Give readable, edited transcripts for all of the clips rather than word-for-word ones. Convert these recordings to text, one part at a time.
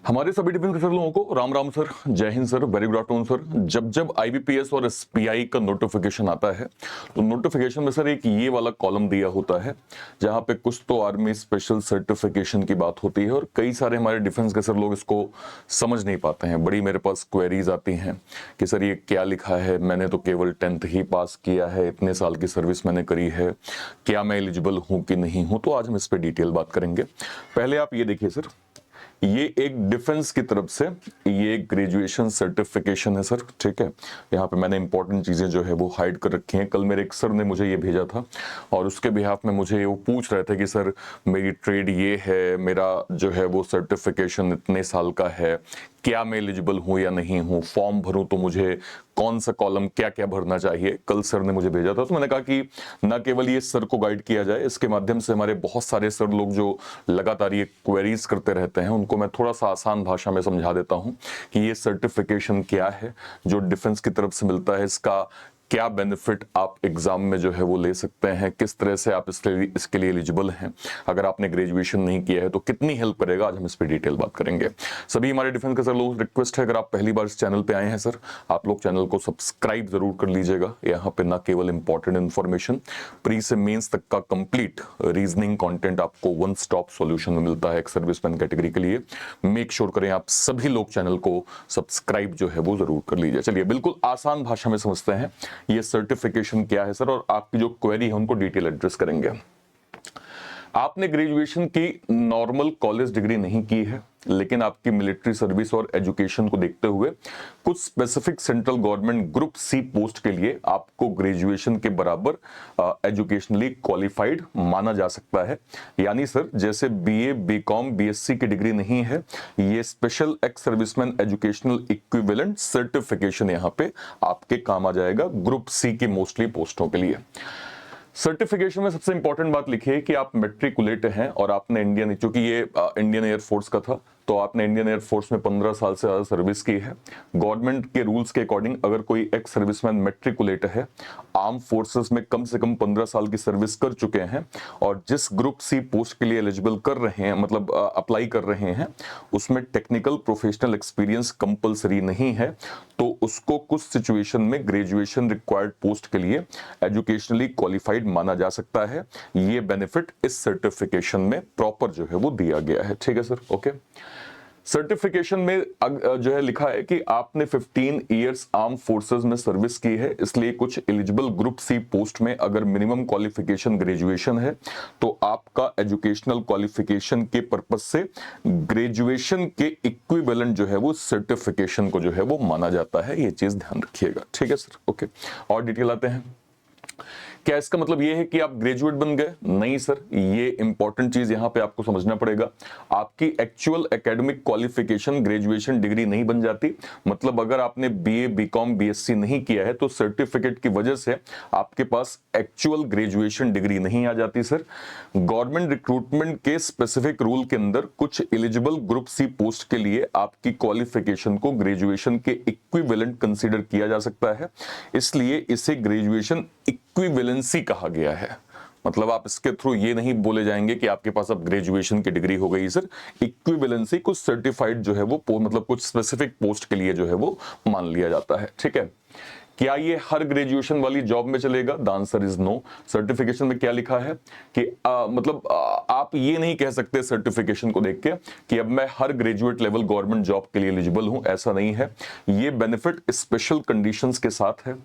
हमारे सभी defence sir लोगों को राम राम सर, जय Hind sir, very good afternoon sir. जब जब आईबीपीएस और एसपीआई का नोटिफिकेशन आता है तो नोटिफिकेशन में सर एक ये वाला कॉलम दिया होता है जहां पे कुछ तो आर्मी स्पेशल सर्टिफिकेशन की बात होती है और कई सारे हमारे डिफेंस के सर लोग इसको समझ नहीं पाते हैं। बड़ी मेरे पास क्वेरीज आती हैं कि सर ये क्या लिखा है, मैंने तो केवल 10th ही पास किया है, इतने साल की सर्विस मैंने करी है, क्या मैं एलिजिबल हूं कि नहीं हूं। तो आज हम इस पर डिटेल बात करेंगे। पहले आप ये देखिए सर, ये एक डिफेंस की तरफ से ये ग्रेजुएशन सर्टिफिकेशन है सर, ठीक है। यहाँ पे मैंने इंपॉर्टेंट चीजें जो है वो हाइड कर रखी हैं। कल मेरे एक सर ने मुझे ये भेजा था और उसके बिहाफ में मुझे वो पूछ रहे थे कि सर मेरी ट्रेड ये है, मेरा जो है वो सर्टिफिकेशन इतने साल का है, क्या मैं एलिजिबल हूं या नहीं हूं, फॉर्म भरूं तो मुझे कौन सा कॉलम क्या क्या भरना चाहिए। कल सर ने मुझे भेजा था तो मैंने कहा कि ना केवल ये सर को गाइड किया जाए, इसके माध्यम से हमारे बहुत सारे सर लोग जो लगातार ये क्वेरीज करते रहते हैं उनको मैं थोड़ा सा आसान भाषा में समझा देता हूं कि ये सर्टिफिकेशन क्या है जो डिफेंस की तरफ से मिलता है, इसका क्या बेनिफिट आप एग्जाम में जो है वो ले सकते हैं, किस तरह से आप इसके लिए एलिजिबल हैं, अगर आपने ग्रेजुएशन नहीं किया है तो कितनी हेल्प करेगा। आज हम इस पे डिटेल बात करेंगे। सभी हमारे डिफेंस के सर लोग रिक्वेस्ट है, अगर आप पहली बार इस चैनल पे आए हैं सर, आप लोग चैनल को सब्सक्राइब जरूर कर लीजिएगा। यहाँ पे ना केवल इंपॉर्टेंट इन्फॉर्मेशन, प्री से मेंस तक का कंप्लीट रीजनिंग कंटेंट आपको वन स्टॉप सॉल्यूशन में मिलता है एक सर्विसमैन कैटेगरी के लिए। मेक श्योर करें आप सभी लोग चैनल को सब्सक्राइब जो है वो जरूर कर लीजिए। चलिए बिल्कुल आसान भाषा में समझते हैं ये सर्टिफिकेशन क्या है सर, और आपकी जो क्वेरी है उनको डिटेल एड्रेस करेंगे। आपने ग्रेजुएशन की नॉर्मल कॉलेज डिग्री नहीं की है, लेकिन आपकी मिलिट्री सर्विस और एजुकेशन को देखते हुए कुछ specific central government group C post के लिए आपको ग्रेजुएशन के बराबर एजुकेशनली क्वालिफाइड माना जा सकता है। यानी सर जैसे बीए, बीकॉम, बीएससी की डिग्री नहीं है, ये special ex serviceman educational equivalent certification यहाँ पे आपके काम आ जाएगा ग्रुप सी की मोस्टली पोस्टों के लिए। सर्टिफिकेशन में सबसे इंपॉर्टेंट बात लिखी है कि आप मैट्रिकुलेट हैं और आपने इंडियन, चूंकि ये इंडियन एयरफोर्स का था तो आपने इंडियन एयरफोर्स में 15 साल से ज्यादा सर्विस की है। गवर्नमेंट के रूल्स के अकॉर्डिंग अगर कोई एक्स सर्विसमैन मैट्रिकुलेट है, आर्म फोर्सेस में कम से कम 15 साल की सर्विस कर चुके हैं और जिस ग्रुप सी पोस्ट के लिए एलिजिबल कर रहे हैं, मतलब अप्लाई कर रहे हैं, उसमें टेक्निकल प्रोफेशनल एक्सपीरियंस कंपलसरी नहीं है, तो उसको कुछ सिचुएशन में ग्रेजुएशन रिक्वायर्ड पोस्ट के लिए एजुकेशनली क्वालिफाइड माना जा सकता है। ये बेनिफिट इस सर्टिफिकेशन में प्रॉपर जो है वो दिया गया है, ठीक है सर, ओके। सर्टिफिकेशन में जो है लिखा है कि आपने 15 इयर्स आर्म फोर्सेस में सर्विस की है, इसलिए कुछ एलिजिबल ग्रुप सी पोस्ट में अगर मिनिमम क्वालिफिकेशन ग्रेजुएशन है तो आपका एजुकेशनल क्वालिफिकेशन के पर्पस से ग्रेजुएशन के इक्विवेलेंट जो है वो सर्टिफिकेशन को जो है वो माना जाता है। ये चीज ध्यान रखिएगा, ठीक है सर, ओके। और डिटेल आते हैं। क्या इसका मतलब यह है कि आप ग्रेजुएट बन गए? नहीं सर, ये इंपॉर्टेंट चीज यहां पे आपको समझना पड़ेगा। आपकी actual academic qualification graduation degree नहीं बन जाती। मतलब अगर आपने बीए, बीकॉम, बीएससी नहीं किया है तो सर्टिफिकेट की वजह से आपके पास एक्चुअल ग्रेजुएशन डिग्री नहीं आ जाती सर। गवर्नमेंट रिक्रूटमेंट के स्पेसिफिक रूल के अंदर कुछ एलिजिबल ग्रुप सी पोस्ट के लिए आपकी क्वालिफिकेशन को ग्रेजुएशन के इक्विवेलेंट कंसीडर किया जा सकता है, इसलिए इसे ग्रेजुएशन इक्विवेलेंसी कहा गया है। मतलब आप इसके थ्रू ये नहीं बोले जाएंगे कि आपके पास अब ग्रेजुएशन की डिग्री हो गई सर। इक्विवेलेंसी कुछ सर्टिफाइड जो है वो मतलब कुछ स्पेसिफिक पोस्ट के लिए जो है वो मान लिया जाता है, ठीक है। क्या ये हर ग्रेजुएशन वाली जॉब में चलेगा? The answer is no. Certification में क्या लिखा है कि मतलब आप ये नहीं कह सकते सर्टिफिकेशन को देख के कि अब मैं हर ग्रेजुएट लेवल गवर्नमेंट जॉब के लिए एलिजिबल हूं, ऐसा नहीं है। ये बेनिफिट स्पेशल कंडीशंस के साथ है।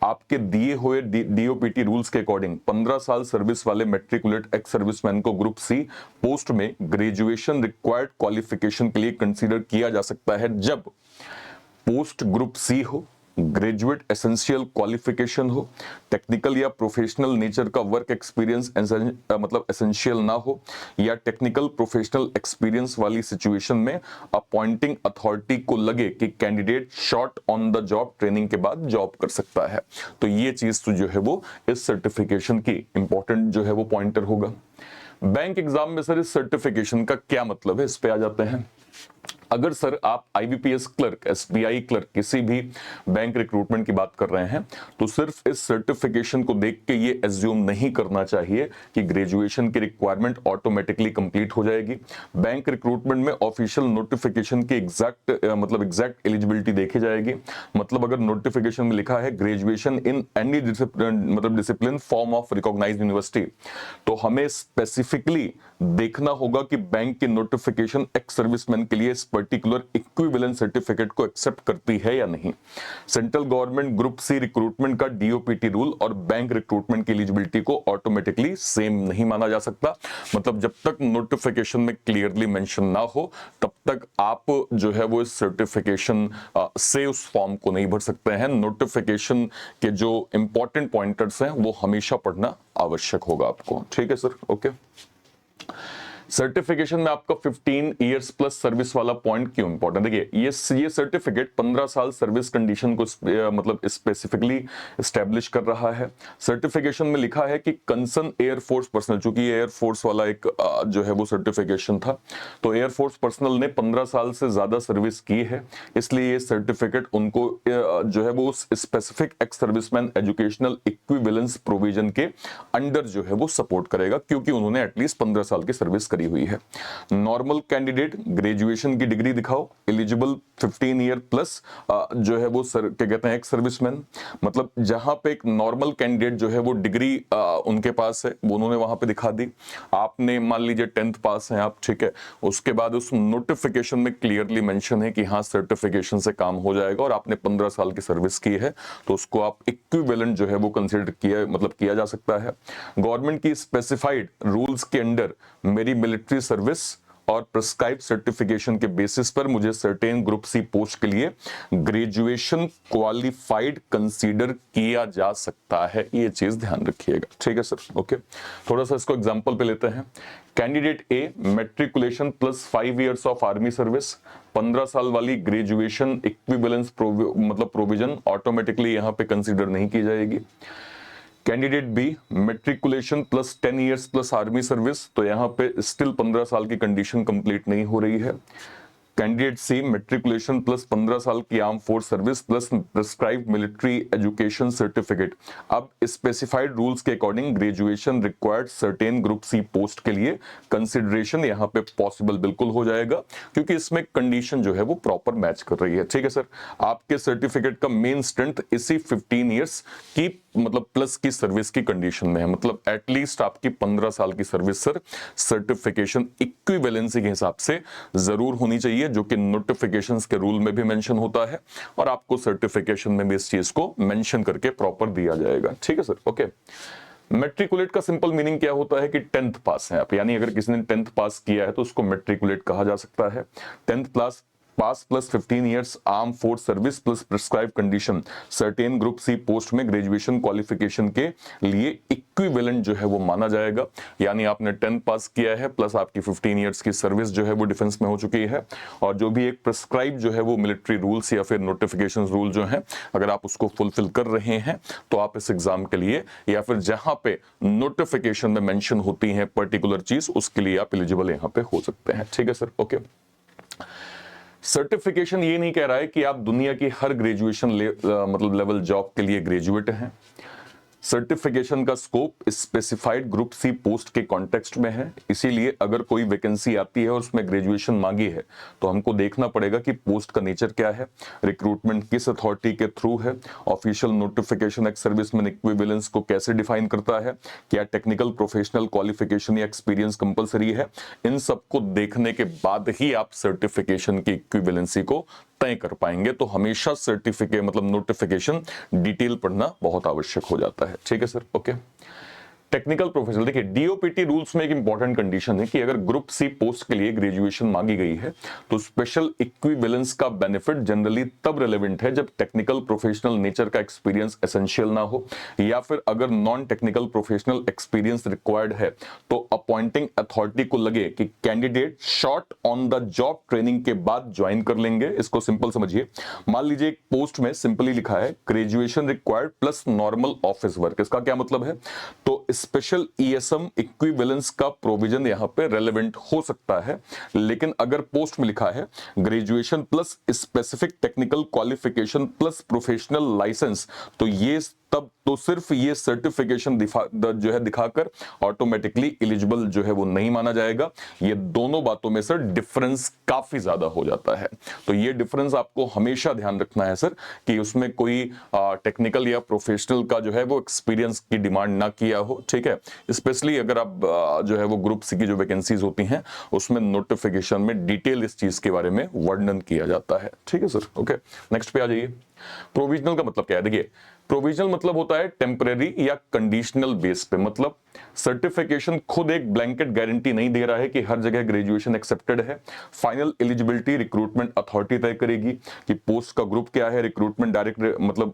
आपके दिए हुए डीओपीटी रूल्स के अकॉर्डिंग 15 साल सर्विस वाले मैट्रिकुलेट एक्स सर्विसमैन को ग्रुप सी पोस्ट में ग्रेजुएशन रिक्वायर्ड क्वालिफिकेशन के लिए कंसीडर किया जा सकता है जब पोस्ट ग्रुप सी हो, ग्रेजुएट एसेंशियल क्वालिफिकेशन हो, टेक्निकल या प्रोफेशनल नेचर का वर्क एक्सपीरियंस मतलब एसेंशियल ना हो, या टेक्निकल प्रोफेशनल एक्सपीरियंस वाली सिचुएशन में अपॉइंटिंग अथॉरिटी को लगे कि candidate short on the job training के बाद जॉब कर सकता है। तो ये चीज तो जो है वो इस सर्टिफिकेशन की इंपॉर्टेंट जो है वो पॉइंटर होगा। बैंक एग्जाम में सर इस सर्टिफिकेशन का क्या मतलब है, इस पे आ जाते हैं। अगर सर आप आईबीपीएस क्लर्क, एसबीआई क्लर्क, किसी भी बैंक रिक्रूटमेंट की बात कर रहे हैं तो सिर्फ इस सर्टिफिकेशन को देख के ये एज्यूम नहीं करना चाहिए कि ग्रेजुएशन की रिक्वायरमेंट ऑटोमेटिकली कंप्लीट हो जाएगी। बैंक रिक्रूटमेंट में ऑफिशियल नोटिफिकेशन की एग्जैक्ट एलिजिबिलिटी देखी जाएगी। मतलब अगर नोटिफिकेशन में लिखा है graduation in any discipline form of recognised university, तो हमें स्पेसिफिकली देखना होगा कि बैंक की नोटिफिकेशन एक्स सर्विसमैन के लिए इस पर्टिकुलर इक्विवेलेंट सर्टिफिकेट को एक्सेप्ट करती है या नहीं। Central government group C recruitment का डीओपीटी रूल और बैंक रिक्रूटमेंट की एलिजिबिलिटी को ऑटोमेटिकली सेम नहीं माना जा सकता। मतलब जब तक नोटिफिकेशन में क्लियरली मेंशन ना हो तब तक आप जो है वो इस सर्टिफिकेशन से उस फॉर्म को नहीं भर सकते हैं। नोटिफिकेशन के जो इंपॉर्टेंट पॉइंटर्स हैं वो हमेशा पढ़ना आवश्यक होगा आपको। ठीक है सर, ओके। सर्टिफिकेशन में आपका 15 इयर्स प्लस सर्विस वाला पॉइंट क्यों इंपॉर्टेंट? देखिए ये सर्टिफिकेट 15 साल सर्विस कंडीशन को मतलब स्पेसिफिकली एस्टेब्लिश कर रहा है। सर्टिफिकेशन में लिखा है कि कंसर्न एयरफोर्स पर्सनल, चूंकि ये एयरफोर्स वाला एक जो है वो सर्टिफिकेशन था, तो एयरफोर्स पर्सनल ने 15 साल से ज्यादा सर्विस की है, इसलिए ये सर्टिफिकेट उनको जो है वो specific ex serviceman educational equivalence provision के अंडर जो है वो सपोर्ट करेगा, क्योंकि उन्होंने एटलीस्ट 15 साल की सर्विस करी हुई है। नॉर्मल कैंडिडेट ग्रेजुएशन की डिग्री दिखाओ, एलिजिबल 15 ईयर प्लस जो है वो सर क्या कहते हैं एक्स सर्विसमैन। मतलब जहां पे एक नॉर्मल कैंडिडेट जो है वो डिग्री उनके पास है वो उन्होंने वहां पे दिखा दी। आपने मान लीजिए 10th पास हैं आप, ठीक है, उसके बाद उस नोटिफिकेशन में क्लियरली मेंशन है कि हाँ सर्टिफिकेशन से काम हो जाएगा और आपने 15 साल की सर्विस की है, तो उसको आप इक्विवेलेंट जो है वो कंसीडर किया जा सकता है। गवर्नमेंट की स्पेसिफाइड रूल्स के अंडर मेरी मिलिट्री सर्विस और प्रिस्क्राइब सर्टिफिकेशन के बेसिस पर मुझे सर्टेन ग्रुप सी पोस्ट के लिए ग्रेजुएशन क्वालिफाइड कंसीडर किया जा सकता है, ये चीज ध्यान रखिएगा। ठीक है सर, ओके। थोड़ा सा इसको एग्जांपल पे लेते हैं। Candidate A matriculation plus 5 years of army service, 15 साल वाली ग्रेजुएशन इक्विवेलेंस प्रोविजन ऑटोमेटिकली यहां पे कंसीडर नहीं की जाएगी। Candidate B matriculation plus 10 years plus army service, तो यहां पे स्टिल 15 साल की कंडीशन कंप्लीट नहीं हो रही है। कैंडिडेट सी मेट्रिकुलेशन प्लस 15 साल की arm force service plus prescribed military education certificate. अब स्पेसिफाइड रूल्स के according graduation required certain group C post के लिए कंसिडरेशन यहां पे पॉसिबल बिल्कुल हो जाएगा, क्योंकि इसमें कंडीशन जो है वो प्रॉपर मैच कर रही है। ठीक है सर, आपके सर्टिफिकेट का मेन स्ट्रेंथ इसी 15 इयर्स की मतलब प्लस की सर्विस की कंडीशन में है। मतलब एटलीस्ट आपकी 15 साल की सर्विस सर सर्टिफिकेशन इक्विवेलेंसी के हिसाब से जरूर होनी चाहिए, जो कि नोटिफिकेशंस के रूल में भी मेंशन होता है और आपको सर्टिफिकेशन में भी इस चीज को मेंशन करके प्रॉपर दिया जाएगा। ठीक है सर, ओके। मेट्रिकुलेट का सिंपल मीनिंग क्या होता है कि 10th पास है आप, यानी अगर किसी ने 10th पास किया है तो उसको मेट्रिकुलेट कहा जा सकता है। 10th class pass plus 15 years arm force service plus prescribe condition certain group C post में ग्रेजुएशन क्वालिफिकेशन के लिए इक्विवेलेंट जो है वो माना जाएगा। यानी आपने 10th पास किया है प्लस आपकी 15 इयर्स की सर्विस जो है वो डिफेंस में हो चुकी है, और जो भी एक प्रिस्क्राइब जो है वो मिलिट्री रूल्स या फिर नोटिफिकेशन रूल जो है अगर आप उसको फुलफिल कर रहे हैं तो आप इस एग्जाम के लिए या फिर जहां पे नोटिफिकेशन में मेंशन होती है पर्टिकुलर चीज उसके लिए आप एलिजिबल यहां पे हो सकते हैं। ठीक है सर, ओके। सर्टिफिकेशन ये नहीं कह रहा है कि आप दुनिया की हर ग्रेजुएशन लेवल जॉब के लिए ग्रेजुएट हैं। सर्टिफिकेशन का scope specified group C post के कॉन्टेक्स्ट में है, इसीलिए अगर कोई वैकेंसी आती है और उसमें ग्रेजुएशन मांगी है तो हमको देखना पड़ेगा कि पोस्ट का नेचर क्या है, रिक्रूटमेंट किस अथॉरिटी के थ्रू है, official notification ex serviceman equivalence को कैसे डिफाइन करता है, क्या टेक्निकल प्रोफेशनल क्वालिफिकेशन या एक्सपीरियंस कंपलसरी है। इन सबको देखने के बाद ही आप सर्टिफिकेशन की इक्विवेलेंसी को तय कर पाएंगे। तो हमेशा सर्टिफिकेट नोटिफिकेशन डिटेल पढ़ना बहुत आवश्यक हो जाता है। ठीक है सर, ओके। टेक्निकल प्रोफेशनल, देखिए डीओपीटी रूल्स में एक इंपॉर्टेंट कंडीशन है कि अगर ग्रुप सी पोस्ट के लिए ग्रेजुएशन मांगी गई है तो स्पेशल इक्विवेलेंस का बेनिफिट जनरली तब रेलेवेंट है जब टेक्निकल प्रोफेशनल नेचर का एक्सपीरियंस एसेंशियल ना हो, या फिर अगर non technical professional experience required है तो अपॉइंटिंग अथॉरिटी को लगे कि candidate short on the job training के बाद ज्वाइन कर लेंगे। इसको सिंपल समझिए, मान लीजिए एक पोस्ट में सिंपली लिखा है graduation required plus normal office work. इसका क्या मतलब है? तो स्पेशल ईएसएम इक्विवेलेंस का प्रोविजन यहाँ पे रेलेवेंट हो सकता है, लेकिन अगर पोस्ट में लिखा है graduation plus specific technical qualification plus professional licence, तो ये तब तो सिर्फ ये सर्टिफिकेशन जो है दिखाकर ऑटोमेटिकली एलिजिबल जो है वो नहीं माना जाएगा। ये दोनों बातों में सर डिफरेंस काफी ज्यादा हो जाता है, तो ये डिफरेंस आपको हमेशा ध्यान रखना है सर कि उसमें कोई टेक्निकल या प्रोफेशनल का जो है वो एक्सपीरियंस की डिमांड ना किया हो, ठीक है। स्पेशली अगर आप जो है वो ग्रुप सी की जो वैकेंसीज होती हैं उसमें नोटिफिकेशन में डिटेल इस चीज के बारे में वर्णन किया जाता है, ठीक है सर। ओके, नेक्स्ट पे आ जाइए। प्रोविजनल का मतलब क्या है? देखिए, प्रोविजनल मतलब होता है टेम्परेरी या कंडीशनल बेस पे, मतलब सर्टिफिकेशन खुद एक ब्लैंकेट गारंटी नहीं दे रहा है कि हर जगह ग्रेजुएशन एक्सेप्टेड है। फाइनल एलिजिबिलिटी रिक्रूटमेंट अथॉरिटी तय करेगी कि पोस्ट का ग्रुप क्या है, रिक्रूटमेंट डायरेक्ट मतलब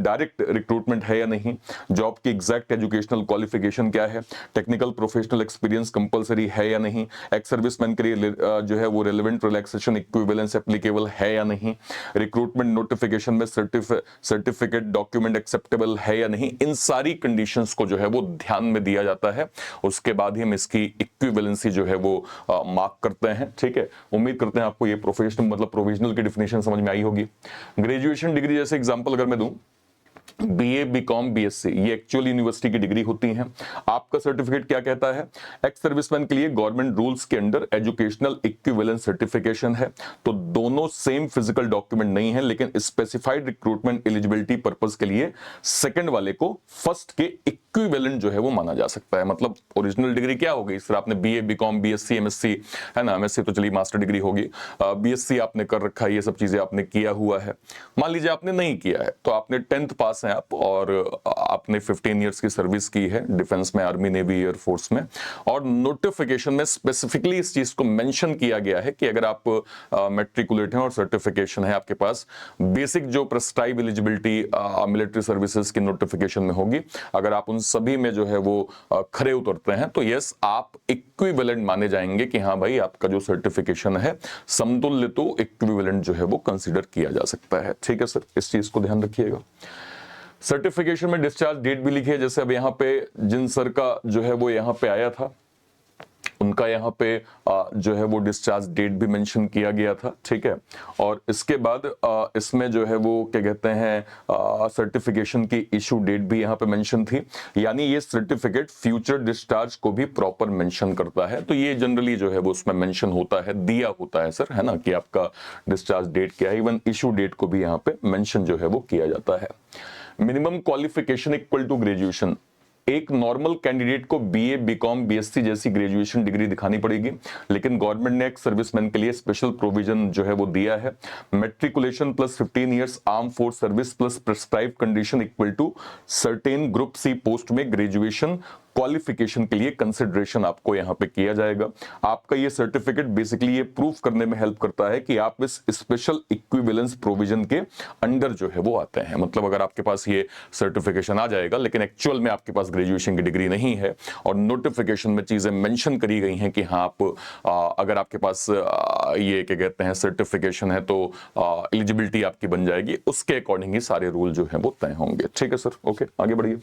डायरेक्ट रिक्रूटमेंट है या नहीं, जॉब की एग्जैक्ट एजुकेशनल क्वालिफिकेशन क्या है, टेक्निकल प्रोफेशनल एक्सपीरियंस कंपलसरी है या नहीं, एक्स सर्विसमैन के लिए जो है वो रिलेवेंट रिलैक्सेशन इक्विवेलेंस एप्लीकेबल है या नहीं, रिक्रूटमेंट नोटिफिकेशन में सर्टिफिकेट डॉक्यूमेंट एक्सेप्टेबल है या नहीं, इन सारी कंडीशंस को जो है वो ध्यान में दिया जाता है। उसके बाद ही हम इसकी इक्विवेलेंसी जो है वो मार्क करते हैं, ठीक है। उम्मीद करते हैं आपको ये प्रोफेशनल मतलब प्रोविजनल की डेफिनेशन समझ में आई होगी। ग्रेजुएशन डिग्री जैसे एग्जांपल अगर मैं दूं, बीए, बीकॉम, बीएससी, ये एक्चुअल यूनिवर्सिटी की डिग्री होती हैं। आपका सर्टिफिकेट क्या कहता है? एक्स सर्विसमैन के लिए गवर्नमेंट रूल्स के अंडर एजुकेशनल इक्विवेलेंस सर्टिफिकेशन है, तो दोनों सेम फिजिकल डॉक्यूमेंट नहीं है, लेकिन स्पेसिफाइड रिक्रूटमेंट एलिजिबिलिटी पर्पस के लिए सेकंड वाले को फर्स्ट के इक्विवेलेंट जो है वो माना जा सकता है। मतलब ओरिजिनल डिग्री क्या होगी? इस तरह आपने बीए, बीकॉम, बीएससी, एमएससी, है ना, एमएससी तो चलिए मास्टर डिग्री होगी, बीएससी आपने कर रखा है, ये सब चीजें आपने किया हुआ है। मान लीजिए आपने नहीं किया है, तो आपने 10th पास हैं आप और आपने 15 इयर्स की सर्विस की है डिफेंस में, आर्मी, नेवी, एयरफोर्स में, और नोटिफिकेशन में स्पेसिफिकली इस चीज को मेंशन किया गया है कि अगर आप मैट्रिकुलेट हैं और सर्टिफिकेशन है आपके पास, बेसिक जो प्रेस्क्राइब एलिजिबिलिटी मिलिट्री सर्विसेज की नोटिफिकेशन में होगी, अगर आप उन सभी में जो है वो खरे उतरते हैं, तो यस आप इक्विवेलेंट माने जाएंगे कि हाँ भाई आपका जो सर्टिफिकेशन है समतुल्य, तो इक्विवेलेंट जो है वो कंसीडर किया जा सकता है, ठीक है सर। इस चीज को ध्यान रखिएगा। सर्टिफिकेशन में डिस्चार्ज डेट भी लिखी है, जैसे अब यहाँ पे जिन सर का जो है वो यहाँ पे आया था उनका यहाँ पे जो है वो डिस्चार्ज डेट भी मेंशन किया गया था, ठीक है। और इसके बाद इसमें जो है वो क्या कहते हैं सर्टिफिकेशन की इशू डेट भी यहाँ पे मेंशन थी, यानी ये सर्टिफिकेट फ्यूचर डिस्चार्ज को भी प्रॉपर मेंशन करता है। तो ये जनरली जो है वो उसमें मेंशन होता है, दिया होता है सर, है ना, कि आपका डिस्चार्ज डेट क्या है। इवन इशू डेट को भी यहाँ पे मेंशन जो है वो किया जाता है। Minimum qualification equal to graduation, एक नॉर्मल कैंडिडेट को बीए, बीकॉम, बीएससी जैसी ग्रेजुएशन डिग्री दिखानी पड़ेगी, लेकिन गवर्नमेंट ने एक सर्विसमैन के लिए स्पेशल प्रोविजन जो है वो दिया है। Matriculation plus 15 years arm force service plus prescribe condition equal to certain group C post में ग्रेजुएशन क्वालिफिकेशन के लिए कंसिडरेशन आपको यहां पे किया जाएगा। आपका ये सर्टिफिकेट बेसिकली ये प्रूफ करने में हेल्प करता है कि आप इस स्पेशल इक्विवेलेंस प्रोविजन के अंडर जो है वो आते हैं। मतलब अगर आपके पास ये सर्टिफिकेशन आ जाएगा लेकिन एक्चुअल में आपके पास ग्रेजुएशन की डिग्री नहीं है और नोटिफिकेशन में चीजें मेंशन करी गई हैं कि हाँ आप अगर आपके पास ये क्या कहते हैं सर्टिफिकेशन है तो एलिजिबिलिटी आपकी बन जाएगी, उसके अकॉर्डिंग ही सारे रूल जो है वो तय होंगे, ठीक है सर। ओके, आगे बढ़िए।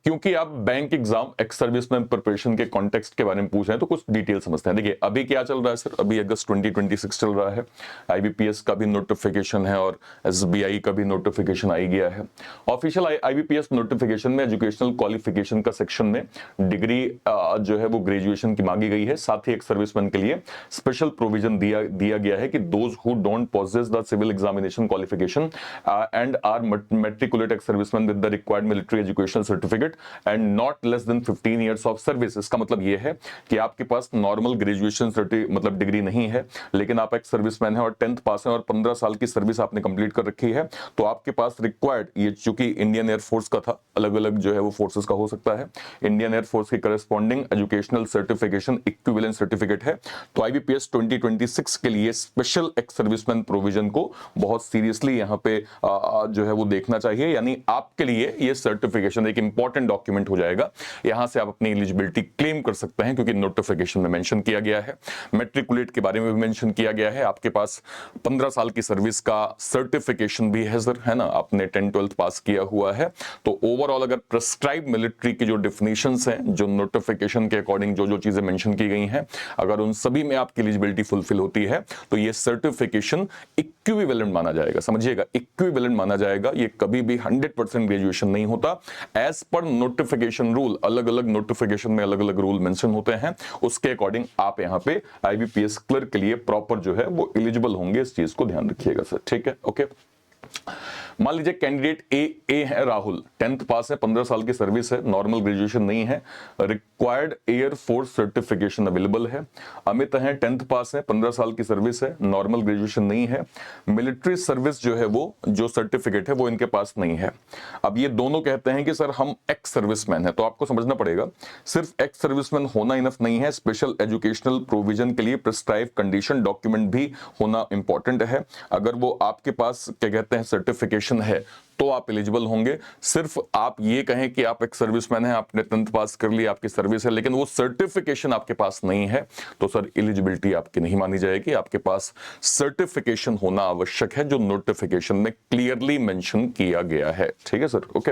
क्योंकि आप bank exam ex serviceman preparation के कॉन्टेक्स्ट के बारे में पूछ रहे हैं तो कुछ डिटेल समझते हैं। देखिए अभी क्या चल रहा है सर, अभी अगस्त 2026 चल रहा है, आईबीपीएस का भी नोटिफिकेशन है और एसबीआई का भी नोटिफिकेशन आ गया है। ऑफिशियल आईबीपीएस नोटिफिकेशन में एजुकेशनल क्वालिफिकेशन का सेक्शन में डिग्री जो है वो ग्रेजुएशन की मांगी गई है। साथ ही एक सर्विसमैन के लिए स्पेशल प्रोविजन दिया गया है कि those who don't possess the civil examination qualification and are matriculate ex serviceman with the required military educational certificate and not less than 15 years of service. इसका मतलब यह है कि आपके पास नॉर्मल ग्रेजुएशन मतलब डिग्री नहीं है, लेकिन आप एक सर्विसमैन है और 10th पास है और 15 साल की सर्विस आपने कंप्लीट कर रखी है, तो आपके पास रिक्वायर्ड, ये चूंकि इंडियन एयरफोर्स का था, अलग अलग जो है वो फोर्सेस का हो सकता है, इंडियन एयरफोर्स की corresponding educational certification equivalent certificate है। तो आईबीपीएस 2026 के लिए स्पेशल एक्स सर्विसमैन प्रोविजन को बहुत सीरियसली यहाँ पे जो है वो देखना चाहिए, यानी आपके लिए ये सर्टिफिकेशन एक इंपॉर्टेंट कंडीशन डॉक्यूमेंट हो जाएगा। यहां से आप अपनी एलिजिबिलिटी क्लेम कर सकते हैं क्योंकि नोटिफिकेशन में मेंशन किया गया है। मैट्रिकुलेट के बारे में भी मेंशन किया गया है। आपके पास 15 साल की सर्विस का सर्टिफिकेशन भी है सर, है ना, आपने 10-12 पास किया हुआ है। तो ओवरऑल अगर प्रिस्क्राइब मिलिट्री की जो डेफिनेशंस हैं, जो नोटिफिकेशन के अकॉर्डिंग जो जो चीजें मेंशन की गई हैं, अगर उन सभी में आपकी एलिजिबिलिटी फुलफिल होती है तो ये सर्टिफिकेशन इक्विवेलेंट माना जाएगा। समझिएगा, इक्विवेलेंट माना जाएगा। ये कभी भी 100% ग्रेजुएशन नहीं होता। एज पर नोटिफिकेशन रूल, अलग अलग नोटिफिकेशन में अलग अलग रूल मेंशन होते हैं, उसके अकॉर्डिंग आप यहां पे आईबीपीएस क्लर्क के लिए प्रॉपर जो है वो एलिजिबल होंगे। इस चीज को ध्यान रखिएगा सर, ठीक है, ओके। मान लीजिए कैंडिडेट ए है राहुल, 10th पास है, 15 साल की सर्विस है, नॉर्मल ग्रेजुएशन नहीं है, required air force certification available है। अमित है, 10th पास है, 15 साल की सर्विस है, नॉर्मल ग्रेजुएशन नहीं है, मिलिट्री सर्विस जो है वो जो सर्टिफिकेट है वो इनके पास नहीं है। अब ये दोनों कहते हैं कि सर हम एक्स सर्विसमैन है, तो आपको समझना पड़ेगा सिर्फ एक्स सर्विसमैन होना इनफ नहीं है, स्पेशल एजुकेशनल प्रोविजन के लिए प्रिस्क्राइब कंडीशन डॉक्यूमेंट भी होना इंपॉर्टेंट है। अगर वो आपके पास क्या कहते हैं सर्टिफिकेशन है तो आप एलिजिबल होंगे। सिर्फ आप ये कहें कि आप एक सर्विसमैन हैं, आपने 10th पास कर ली, आपकी सर्विस है, लेकिन वो सर्टिफिकेशन आपके पास नहीं है, तो सर एलिजिबिलिटी आपकी नहीं मानी जाएगी। आपके पास सर्टिफिकेशन होना आवश्यक है जो नोटिफिकेशन में क्लियरली मेंशन किया गया है, ठीक है सर, ओके।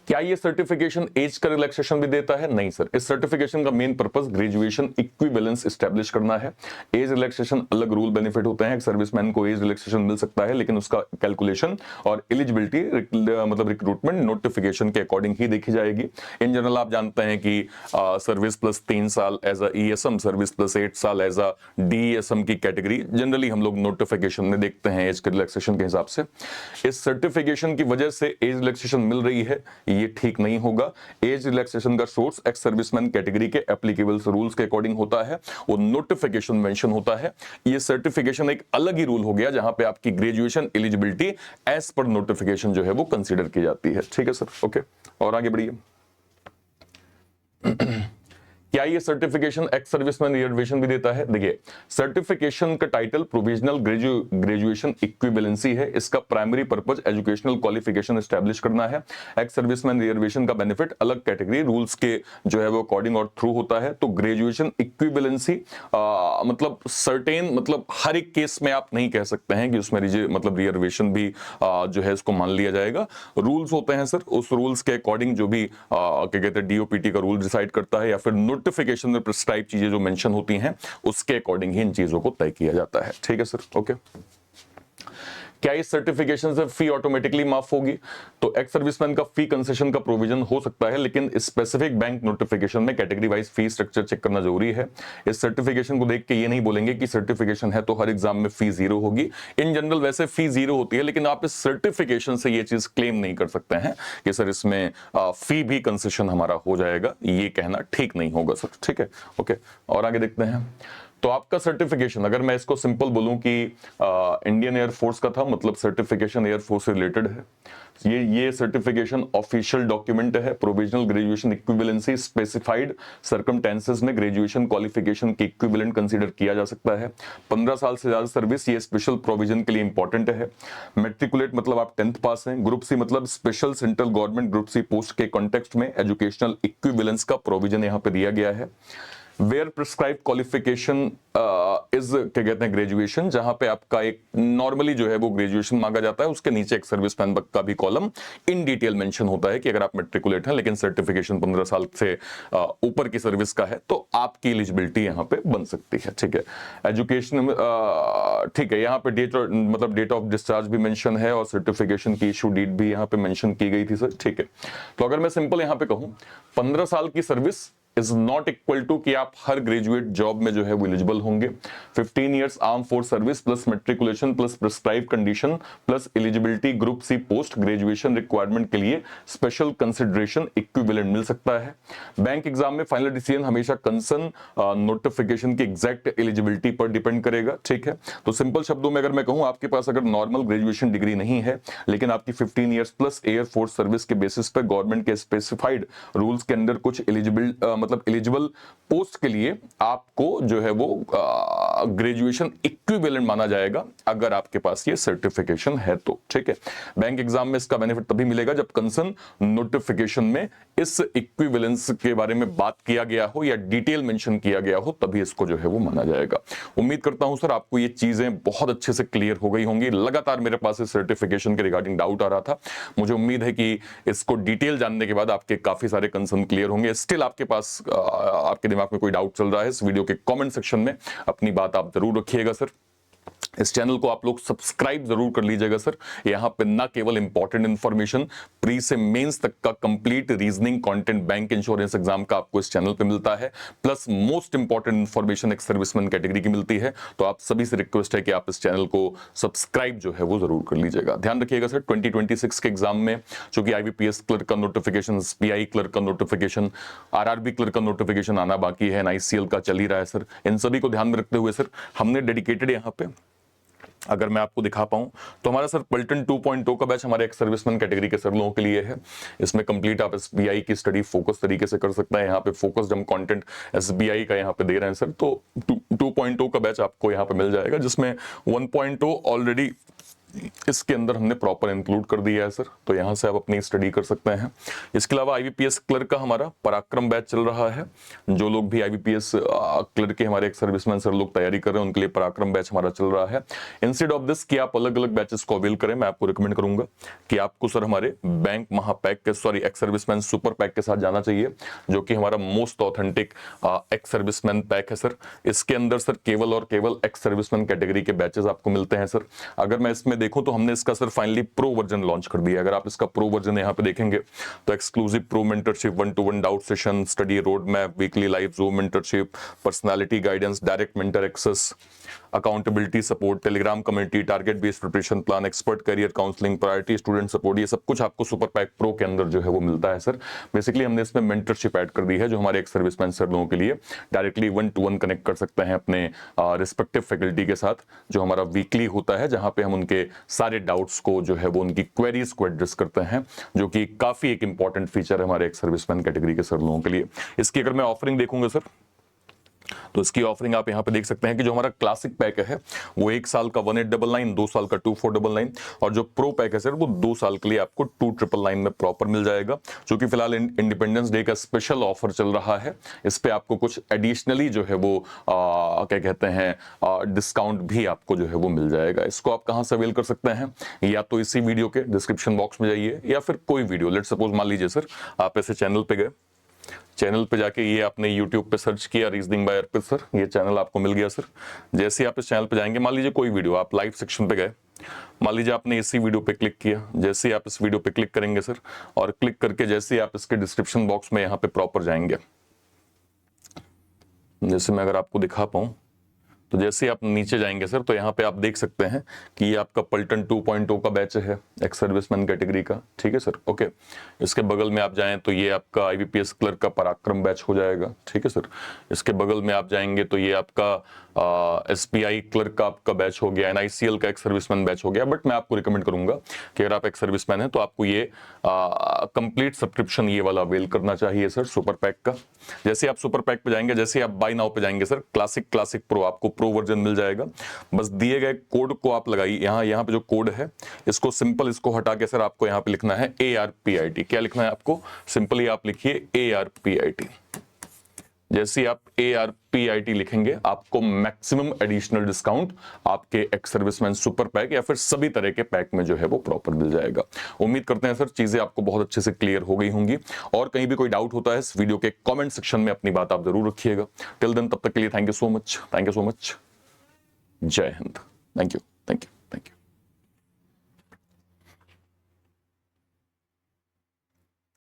क्या ये सर्टिफिकेशन एज का रिलैक्सेशन भी देता है? नहीं सर, इस सर्टिफिकेशन का main purpose graduation equivalence establish करना है। एज रिलैक्सेशन अलग रूल बेनिफिट होते हैं। एक सर्विसमैन को एज रिलैक्सेशन मिल सकता है, लेकिन उसका कैलकुलेशन और एलिजिबिलिटी मतलब रिक्रूटमेंट नोटिफिकेशन के अकॉर्डिंग ही देखी जाएगी। इन जनरल आप जानते हैं कि सर्विस प्लस 3 साल as a ESM, service plus 8 साल एज अ डीएसएम की कैटेगरी जनरली हम लोग नोटिफिकेशन में देखते हैं एज के रिलैक्सेशन के हिसाब से। इस सर्टिफिकेशन की वजह से एज रिलैक्सेशन मिल रही है, ये ठीक नहीं होगा। एज रिलैक्सेशन का सोर्स एक्स सर्विसमैन कैटेगरी के एप्लीकेबल रूल्स के अकॉर्डिंग होता है, वो नोटिफिकेशन मेंशन होता है। ये सर्टिफिकेशन एक अलग ही रूल हो गया जहां पे आपकी graduation eligibility as per notification जो है वो कंसीडर की जाती है, ठीक है सर, ओके। और आगे बढ़िए। क्या ये सर्टिफिकेशन एक्स सर्विसमैन रिजर्वेशन भी देता है? देखिए, सर्टिफिकेशन का टाइटल प्रोविजनल ग्रेजुएशन इक्विवेलेंसी है। इसका primary purpose educational qualification establish करना है। एक्स सर्विसमैन रिजर्वेशन का बेनिफिट अलग कैटेगरी रूल्स के जो है वो अकॉर्डिंग और थ्रू होता है। तो ग्रेजुएशन इक्विवेलेंसी मतलब सर्टेन, मतलब हर एक केस में आप नहीं कह सकते हैं कि उसमें मतलब रिजर्वेशन भी जो है इसको मान लिया जाएगा। रूल्स होते हैं सर, उस रूल्स के अकॉर्डिंग जो भी क्या कहते हैं डीओपीटी का रूल डिसाइड करता है या फिर नोटिफिकेशन में प्रिस्क्राइब चीजें जो मेंशन होती हैं उसके अकॉर्डिंग ही इन चीजों को तय किया जाता है, ठीक है सर, ओके। क्या इस सर्टिफिकेशन से फी ऑटोमेटिकली माफ होगी? तो एक्स सर्विसमैन का फी कंसेशन का प्रोविजन हो सकता है, लेकिन स्पेसिफिक बैंक नोटिफिकेशन में category wise fee structure check करना जरूरी है। इस सर्टिफिकेशन को देख के ये नहीं बोलेंगे कि सर्टिफिकेशन है तो हर एग्जाम में फी 0 होगी। इन जनरल वैसे फी 0 होती है, लेकिन आप इस सर्टिफिकेशन से ये चीज क्लेम नहीं कर सकते हैं कि सर इसमें फी भी कंसेशन हमारा हो जाएगा। ये कहना ठीक नहीं होगा सर, ठीक है, ओके। और आगे देखते हैं। तो आपका सर्टिफिकेशन, अगर मैं इसको सिंपल बोलूं कि इंडियन एयरफोर्स का था, मतलब सर्टिफिकेशन एयरफोर्स से रिलेटेड है। ये सर्टिफिकेशन ऑफिशियल डॉक्यूमेंट है। Provisional graduation equivalency specified circumstances में ग्रेजुएशन क्वालिफिकेशन के इक्विवेलेंट कंसीडर किया जा सकता है। 15 साल से ज्यादा सर्विस, ये स्पेशल प्रोविजन के लिए इंपॉर्टेंट है। मैट्रिकुलेट मतलब आप 10th पास हैं। ग्रुप सी मतलब special central government group C post के कॉन्टेक्स्ट में एजुकेशनल इक्विवेलेंस का प्रोविजन यहां पे दिया गया है। वेयर प्रिस्क्राइब क्वालिफिकेशन इज क्या कहते हैं ग्रेजुएशन, जहां पे आपका एक नॉर्मली जो है वो ग्रेजुएशन मांगा जाता है, उसके नीचे एक सर्विसमैन का भी कॉलम इन डिटेल मेंशन होता है कि अगर आप मैट्रिकुलेट हैं लेकिन सर्टिफिकेशन 15 साल से ऊपर की सर्विस का है तो आपकी एलिजिबिलिटी यहां पे बन सकती है, ठीक है। एजुकेशन ठीक है, यहाँ पे डेट ऑफ डिस्चार्ज भी मेंशन है और सर्टिफिकेशन की इशू डेट भी यहाँ पे मेंशन की गई थी सर, ठीक है। तो अगर मैं सिंपल यहाँ पे कहूँ 15 साल की service is not equal to कि आप हर ग्रेजुएट जॉब में जो है वो एलिजिबल होंगे। 15 years arm force service plus matriculation plus prescribe condition plus eligibility group C post graduation requirement के लिए स्पेशल कंसिडरेशन इक्विवेलेंट मिल सकता है। बैंक एग्जाम में फाइनल डिसीजन हमेशा कंसर्न नोटिफिकेशन की एग्जैक्ट एलिजिबिलिटी पर डिपेंड करेगा, ठीक है। तो सिंपल शब्दों में अगर मैं कहूं, आपके पास अगर नॉर्मल ग्रेजुएशन डिग्री नहीं है लेकिन आपकी 15 years plus air force service के बेसिस पर गवर्नमेंट के स्पेसिफाइड रूल्स के अंदर कुछ एलिजिबल मतलब एलिजिबल पोस्ट के लिए आपको जो है वो ग्रेजुएशन इक्विवेलेंट माना जाएगा अगर आपके पास ये सर्टिफिकेशन है तो, ठीक है। बैंक एग्जाम में इसका बेनिफिट तभी मिलेगा जब कंसर्न नोटिफिकेशन में इस इक्विवेलेंस के बारे में बात किया गया हो या डिटेल मेंशन किया गया हो, तभी इसको जो है वो माना जाएगा। उम्मीद करता हूं सर आपको ये चीजें बहुत अच्छे से क्लियर हो गई होंगी। लगातार मेरे पास इस सर्टिफिकेशन के रिगार्डिंग डाउट आ रहा था, मुझे उम्मीद है कि इसको डिटेल जानने के बाद आपके काफी सारे कंसर्न क्लियर होंगे। स्टिल आपके पास आपके दिमाग में कोई डाउट चल रहा है, इस वीडियो के कमेंट सेक्शन में अपनी बात आप जरूर रखिएगा सर। इस चैनल को आप लोग सब्सक्राइब जरूर कर लीजिएगा सर। यहाँ पे ना केवल इंपॉर्टेंट इंफॉर्मेशन, प्री से मेंस तक का complete reasoning content bank insurance exam का आपको इस चैनल पे मिलता है, प्लस मोस्ट इंपॉर्टेंट इंफॉर्मेशन एक सर्विसमैन कैटेगरी की मिलती है। तो आप सभी से रिक्वेस्ट है कि आप इस चैनल को सब्सक्राइब जो है वो जरूर कर लीजिएगा। ध्यान रखिएगा सर 2026 के एग्जाम में चूंकि IBPS क्लर्क का नोटिफिकेशन, SPI क्लर्क का नोटिफिकेशन, RRB क्लर्क का नोटिफिकेशन आना बाकी है, NICL का चल ही रहा है सर। इन सभी को ध्यान में रखते हुए सर हमने डेडिकेटेड यहाँ पे, अगर मैं आपको दिखा पाऊं तो हमारा सर पलटन 2.0 का बैच हमारे एक्स सर्विसमैन कैटेगरी के सर लोगों के लिए है। इसमें कंप्लीट आप SBI की स्टडी फोकस तरीके से कर सकते हैं। यहाँ पे फोकस्ड हम कंटेंट SBI का यहाँ पे दे रहे हैं सर। तो 2.0 का बैच आपको यहाँ पे मिल जाएगा, जिसमें 1.0 ऑलरेडी इसके अंदर हमने प्रॉपर इंक्लूड कर दिया है सर। तो यहां से आप अपनी स्टडी कर सकते हैं। इसके अलावा IBPS क्लर्क का हमारा पराक्रम बैच चल रहा है। जो लोग भी IBPS क्लर्क के हमारे एक सर्विसमैन सर लोग तैयारी कर रहे हैं, उनके लिए पराक्रम बैच हमारा चल रहा है। इंस्टेड ऑफ दिस कि आप अलग अलग बैचेस को अवेल करें, मैं आपको रिकमेंड करूंगा कि आपको सर हमारे बैंक महापैक के, sorry ex serviceman super pack के साथ जाना चाहिए, जो कि हमारा most authentic ex serviceman pack है सर। इसके अंदर सर केवल और केवल एक्स सर्विसमैन कैटेगरी के बैचेस आपको मिलते हैं सर। अगर मैं इसमें देखो तो हमने इसका sir finally pro version launch कर दिया। अगर आप इसका प्रो वर्जन यहां पे देखेंगे तो exclusive pro mentorship, 1-to-1 doubt session, study road map, weekly live Zoom mentorship, personality guidance, direct mentor access, accountability support, Telegram community, target based preparation plan, expert career counselling, priority student support, ये सब कुछ आपको super pack pro के अंदर जो है वो मिलता है सर। बेसिकली हमने इसमें मेंटरशिप ऐड कर दी है, जो हमारे एक सर्विसमैन सर लोगों के लिए डायरेक्टली 1-to-1 कनेक्ट कर सकते हैं अपने रिस्पेक्टिव फैकल्टी के साथ, जो हमारा वीकली होता है, जहां पे हम उनके सारे डाउट्स को जो है वो उनकी क्वेरीज को एड्रेस करते हैं, जो कि काफी एक इंपॉर्टेंट फीचर है हमारे एक सर्विसमैन कैटेगरी के सर लोगों के लिए। इसकी अगर मैं ऑफरिंग देखूंगा सर, तो इसकी ऑफरिंग आप यहां पे देख सकते हैं कि जो हमारा क्लासिक पैक है वो 1 साल का 1899, 2 साल का 2499, और जो प्रो पैक है सर वो 2 साल के लिए आपको 2999 में प्रॉपर मिल जाएगा। जो कि फिलहाल इंडिपेंडेंस डे का स्पेशल ऑफर चल रहा है। इस पे आपको कुछ एडिशनली जो है वो क्या कहते हैं डिस्काउंट भी आपको जो है वो मिल जाएगा। इसको आप कहां से अवेल कर सकते हैं, या तो इसी वीडियो के डिस्क्रिप्शन बॉक्स में जाइए, या फिर कोई वीडियो, लेट सपोज मान लीजिए सर आप ऐसे चैनल पे गए, चैनल पे जाके ये आपने YouTube पे सर्च किया रीजनिंग बाय अर्पित सर, ये चैनल आपको मिल गया सर। जैसे ही आप इस चैनल पे जाएंगे, मान लीजिए कोई वीडियो, आप लाइव सेक्शन पे गए, मान लीजिए आपने इसी वीडियो पे क्लिक किया, जैसे ही आप इस वीडियो पे क्लिक करेंगे सर, और क्लिक करके जैसे ही आप इसके डिस्क्रिप्शन बॉक्स में यहाँ पे प्रॉपर जाएंगे, जैसे मैं अगर आपको दिखा पाऊं, तो जैसे आप नीचे जाएंगे सर, तो यहाँ पे आप देख सकते हैं कि ये आपका पलटन 2.0 का बैच है एक्स सर्विसमैन कैटेगरी का, ठीक है सर। ओके, इसके बगल में आप जाएं तो ये आपका IBPS क्लर्क का पराक्रम बैच हो जाएगा, ठीक है सर। इसके बगल में आप जाएंगे तो ये आपका SBI क्लर्क का आपका बैच हो गया, NICL का एक्स सर्विसमैन बैच हो गया। बट मैं आपको रिकमेंड करूंगा कि अगर आप एक्स सर्विसमैन हैं तो आपको ये कंप्लीट सब्सक्रिप्शन ये वाला अवेल करना चाहिए सर, सुपर पैक का। जैसे आप सुपर पैक पे जाएंगे, जैसे आप बाय नाउ पे जाएंगे सर, क्लासिक प्रो आपको प्रो वर्जन मिल जाएगा। बस दिए गए कोड को आप लगाइए, यहाँ पे जो कोड है इसको सिंपल, इसको हटा के सर आपको यहाँ पे लिखना है ARPIT। क्या लिखना है आपको, सिंपली आप लिखिए ARPIT। जैसे आप ARPIT लिखेंगे, आपको मैक्सिमम एडिशनल डिस्काउंट आपके एक्स सर्विसमैन सुपर पैक या फिर सभी तरह के पैक में जो है वो प्रॉपर मिल जाएगा। उम्मीद करते हैं सर चीजें आपको बहुत अच्छे से क्लियर हो गई होंगी, और कहीं भी कोई डाउट होता है इस वीडियो के कमेंट सेक्शन में अपनी बात आप जरूर रखिएगा। टिल देन, तब तक के लिए थैंक यू सो मच, जय हिंद, थैंक यू।